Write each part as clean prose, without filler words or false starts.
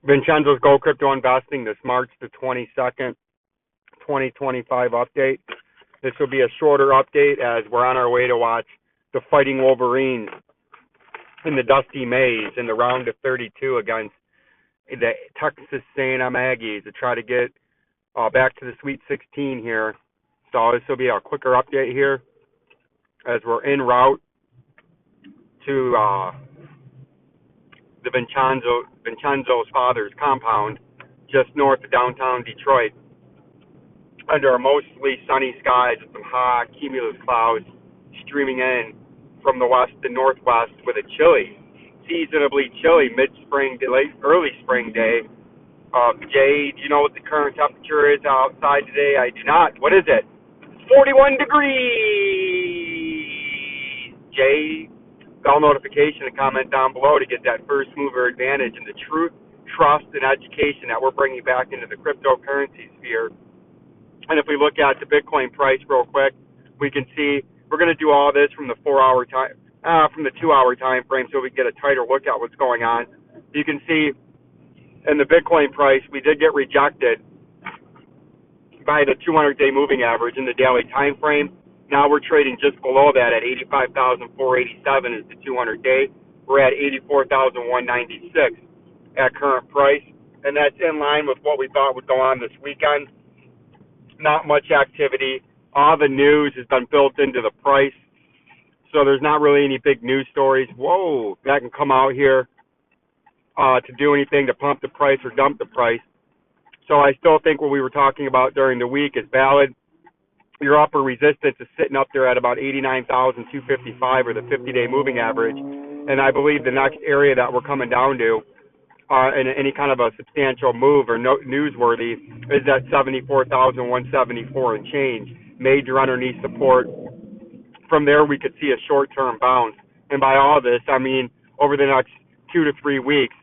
Vincenzo's Go Crypto Investing, this March the 22nd, 2025 update. This will be a shorter update as we're on our way to watch the Fighting Wolverines in the Dusty Maze in the round of 32 against the Texas A&M Aggies to try to get back to the Sweet 16 here. So this will be a quicker update here as we're en route to the Vincenzo's father's compound just north of downtown Detroit under a mostly sunny skies with some high cumulus clouds streaming in from the west to northwest with a chilly, seasonably chilly mid-spring to late early spring day. Jay, do you know what the current temperature is outside today? I do not. What is it? 41 degrees. Jay, bell notification and comment down below to get that first mover advantage in the truth, trust, and education that we're bringing back into the cryptocurrency sphere. And if we look at the Bitcoin price real quick, we can see we're going to do all this from the 4-hour time, from the 2-hour time frame, so we can get a tighter look at what's going on. You can see in the Bitcoin price, we did get rejected by the 200-day moving average in the daily time frame. Now we're trading just below that at 85,487 is the 200-day. We're at 84,196 at current price, and that's in line with what we thought would go on this weekend. Not much activity. All the news has been built into the price, so there's not really any big news stories. Whoa, that can come out here to do anything to pump the price or dump the price. So I still think what we were talking about during the week is valid. Your upper resistance is sitting up there at about 89,255 or the 50-day moving average, and I believe the next area that we're coming down to in any kind of a substantial move or newsworthy is that 74,174 and change, major underneath support. From there, we could see a short-term bounce. And by all this, I mean over the next 2 to 3 weeks,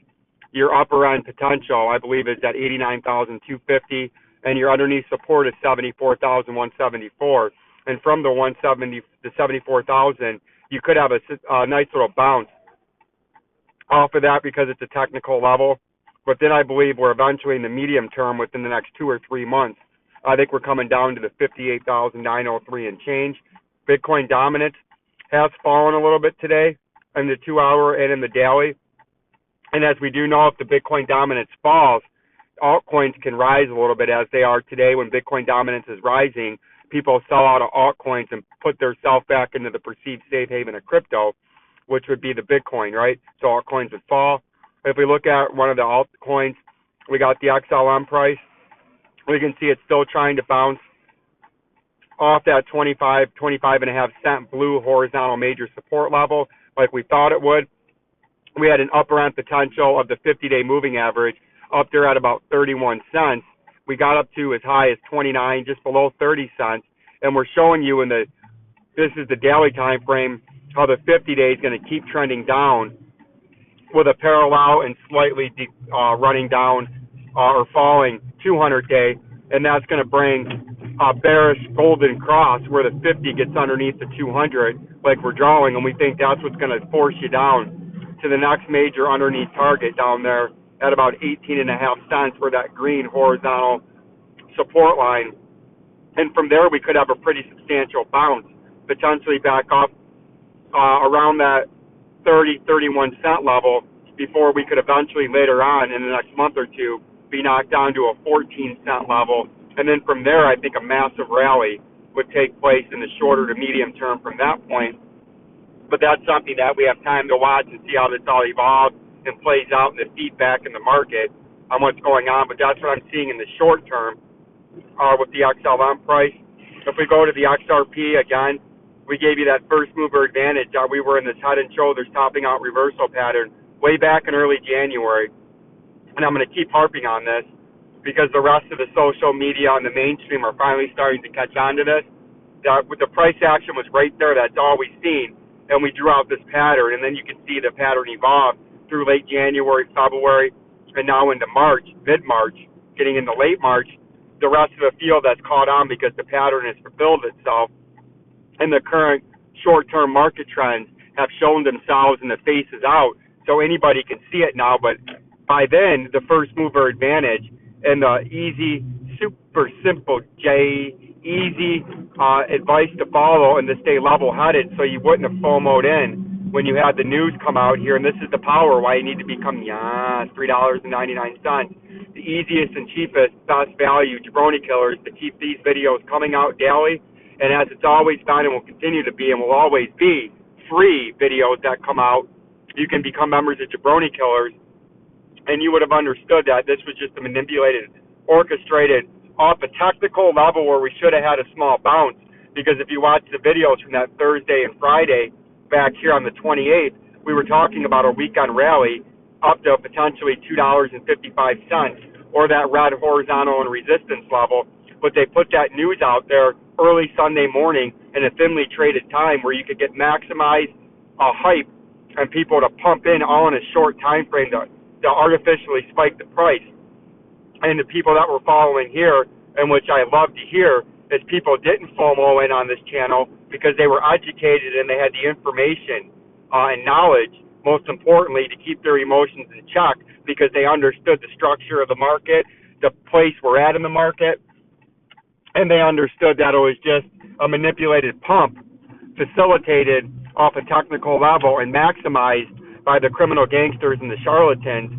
your upper end potential, I believe, is at 89,250, and your underneath support is 74,174. And from the 170 to 74,000, you could have a nice little bounce off of that because it's a technical level. But then I believe we're eventually in the medium term within the next 2 or 3 months. I think we're coming down to the 58,903 and change. Bitcoin dominance has fallen a little bit today in the 2-hour and in the daily. And as we do know, if the Bitcoin dominance falls, altcoins can rise a little bit as they are today. When Bitcoin dominance is rising, people sell out of altcoins and put their self back into the perceived safe haven of crypto, which would be the Bitcoin, right? So altcoins would fall. If we look at one of the altcoins, we got the XLM price. We can see it's still trying to bounce off that 25.5 cent blue horizontal major support level like we thought it would. We had an upper end potential of the 50-day moving average up there at about 31 cents. We got up to as high as 29, just below 30 cents. And we're showing you this is the daily time frame, how the 50-day is going to keep trending down with a parallel and slightly running down or falling 200-day. And that's going to bring a bearish golden cross where the 50 gets underneath the 200 like we're drawing. And we think that's what's going to force you down to the next major underneath target down there at about 18.5 cents for that green horizontal support line. And from there, we could have a pretty substantial bounce, potentially back up around that 31 cent level before we could eventually later on in the next month or two be knocked down to a 14 cent level. And then from there, I think a massive rally would take place in the shorter to medium term from that point. But that's something that we have time to watch and see how this all evolves and plays out in the feedback in the market on what's going on. But that's what I'm seeing in the short term with the XLM price. If we go to the XRP again, we gave you that first mover advantage. We were in this head and shoulders topping out reversal pattern way back in early January. And I'm going to keep harping on this because the rest of the social media and the mainstream are finally starting to catch on to this. The price action was right there. That's all we've seen. And we drew out this pattern, and then you can see the pattern evolve through late January, February, and now into March, mid-March, getting into late March. The rest of the field that's caught on because the pattern has fulfilled itself, and the current short-term market trends have shown themselves and the faces out, so anybody can see it now. But by then, the first mover advantage and the easy, super simple easy advice to follow and to stay level-headed so you wouldn't have FOMO'd in when you had the news come out here. And this is the power why you need to become $3.99. The easiest and cheapest, best value jabroni killers to keep these videos coming out daily. And as it's always been and will continue to be and will always be, free videos that come out, you can become members of Jabroni Killers, and you would have understood that this was just a manipulated, orchestrated, off a technical level where we should have had a small bounce. Because if you watch the videos from that Thursday and Friday back here on the 28th, we were talking about a weekend rally up to potentially $2.55 or that red horizontal and resistance level. But they put that news out there early Sunday morning in a thinly traded time where you could get maximized hype and people to pump in all in a short time frame to artificially spike the price. And the people that were following here, and which I love to hear, is people didn't FOMO in on this channel because they were educated and they had the information and knowledge, most importantly, to keep their emotions in check because they understood the structure of the market, the place we're at in the market, and they understood that it was just a manipulated pump facilitated off a technical level and maximized by the criminal gangsters and the charlatans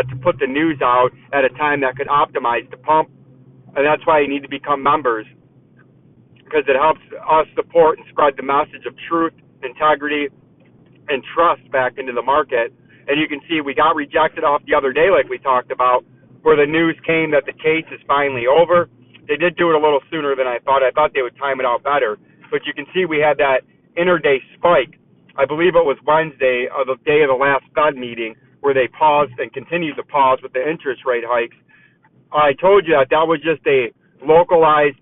to put the news out at a time that could optimize the pump. And that's why you need to become members, because it helps us support and spread the message of truth, integrity, and trust back into the market. And you can see we got rejected off the other day like we talked about, where the news came that the case is finally over. They did do it a little sooner than I thought. I thought they would time it out better. But you can see we had that interday spike. I believe it was Wednesday, the day of the last Fed meeting, where they paused and continued to pause with the interest rate hikes. I told you that that was just a localized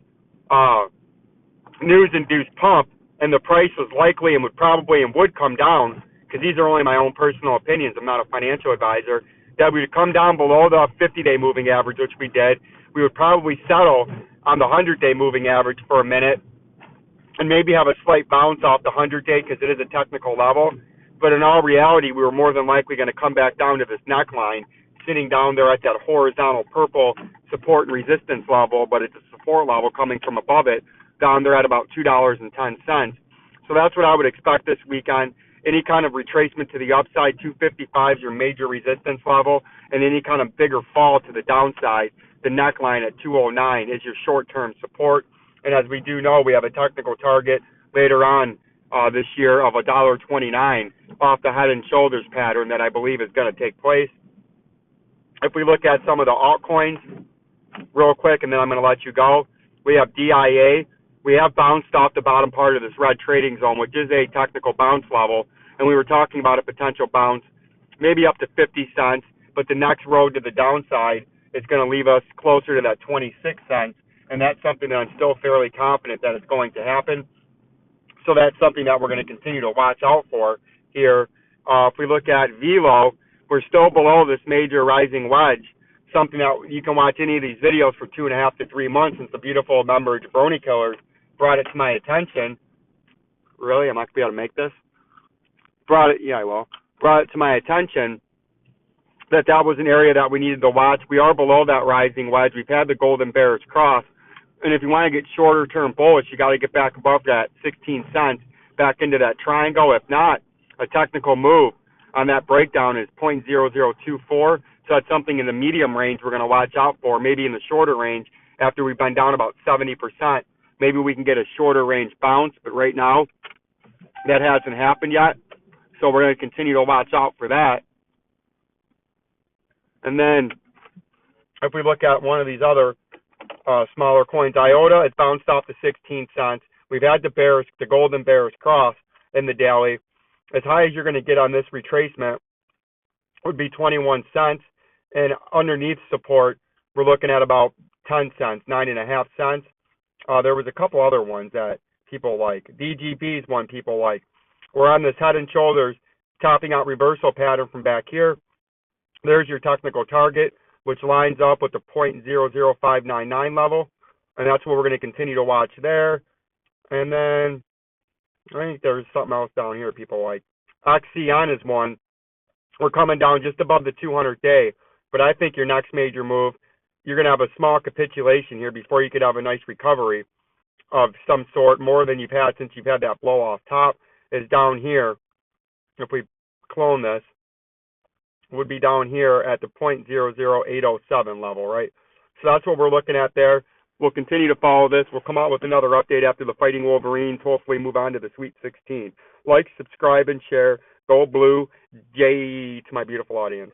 news-induced pump, and the price was likely and would probably and would come down, because these are only my own personal opinions. I'm not a financial advisor, that we would come down below the 50-day moving average, which we did. We would probably settle on the 100-day moving average for a minute and maybe have a slight bounce off the 100-day because it is a technical level. But in all reality, we were more than likely going to come back down to this neckline, sitting down there at that horizontal purple support and resistance level, but it's a support level coming from above it, down there at about $2.10. So that's what I would expect this weekend. Any kind of retracement to the upside, 255 is your major resistance level, and any kind of bigger fall to the downside, the neckline at 209 is your short-term support. And as we do know, we have a technical target later on this year of $1.29 off the head and shoulders pattern that I believe is going to take place. If we look at some of the altcoins real quick, and then I'm going to let you go, we have DIA. We have bounced off the bottom part of this red trading zone, which is a technical bounce level, and we were talking about a potential bounce, maybe up to 50 cents, but the next road to the downside is going to leave us closer to that 26 cents, and that's something that I'm still fairly confident that it's going to happen. So that's something that we're going to continue to watch out for here. If we look at VLO, we're still below this major rising wedge, something that you can watch any of these videos for 2.5 to 3 months since the beautiful member Jabroni Killers brought it to my attention. Really? Am I going to be able to make this? Brought it to my attention that was an area that we needed to watch. We are below that rising wedge. We've had the golden bearish cross. And if you want to get shorter term bullish, you got to get back above that 16 cents, back into that triangle. If not, a technical move on that breakdown is 0.0024. So that's something in the medium range we're going to watch out for, maybe in the shorter range after we've been down about 70%. Maybe we can get a shorter range bounce, but right now that hasn't happened yet. So we're going to continue to watch out for that. And then if we look at one of these other smaller coins, IOTA, it's bounced off to 16 cents. We've had the golden bearish cross in the daily. As high as you're going to get on this retracement would be 21 cents. And underneath support, we're looking at about 10 cents, 9.5 cents. There was a couple other ones that people like. DGB is one people like. We're on this head and shoulders, topping out reversal pattern from back here. There's your technical target, which lines up with the 0.00599 level. And that's what we're going to continue to watch there. And then I think there's something else down here people like. XCN is one. We're coming down just above the 200-day. But I think your next major move, you're going to have a small capitulation here before you could have a nice recovery of some sort, more than you've had since you've had that blow off top, is down here. If we clone this, would be down here at the 0.00807 level, right? So that's what we're looking at there. We'll continue to follow this. We'll come out with another update after the Fighting Wolverines. Hopefully move on to the Sweet 16. Like, subscribe, and share. Go blue. Yay to my beautiful audience.